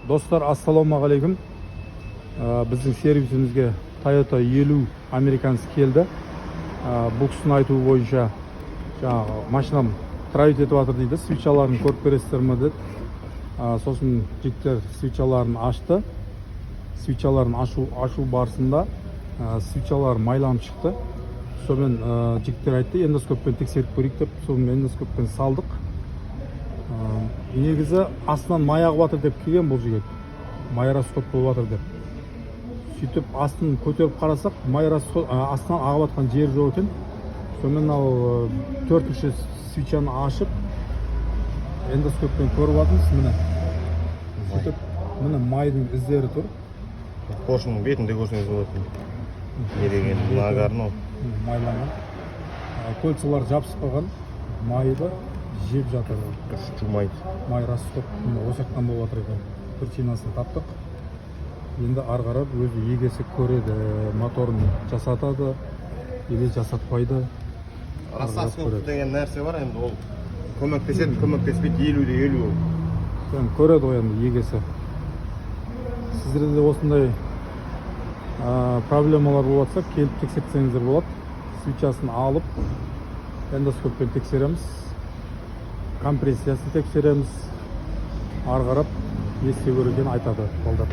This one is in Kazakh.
Достар, ассалаумағалейкум. Біздің сервисімізге Toyota 50 американцы келді. Бұл кісінің айтуы бойынша машинам травит етіп жатыр дейді. Свечаларын көріп бересіздер ме деді. Сосын жігіттер свечаларын ашты. Свечаларын ашу барысында свечалар майланып шықты. Сонымен жігіттер айтты, эндоскоппен тексеріп көрейік деп, сонымен эндоскоппен салдық. Негізі астынан май ағып жатыр деп келген бұл жігіт. Май расход болып жатыр деп. Сөйтіп астын көтеріп қарасақ, май расход астынан ағып жатқан жер жоқ екен. Сонымен ал төртінші свечаны ашып эндоскоппен көріп жатырмыз. Міне. Сөйтіп міне майдың іздері тұр. Поршының бетінде көрсеңіз болады. Не деген нагарно майланған. Кольцалар жабысып қалған. Майды жеп жатыр. Жумайды. Май расход осы жақтан болып жатыр екен. Причинасын таптық. Енді ары қарап өзі егесі көреді, моторын жасатады или жасатпайды. Рассасқын деген нәрсе бар, енді ол көмектеседі, көмектеспейді, 50-де 50 ол. Көреді ғой енді егесі. Сіздерде осындай проблемалар болып жатса, келіп тексертсеңіздер болады. Свечасын алып, эндоскоппен тексереміз, компрессиясын тексереміз. Ары қарап не істеу керек екенін айтады балдар.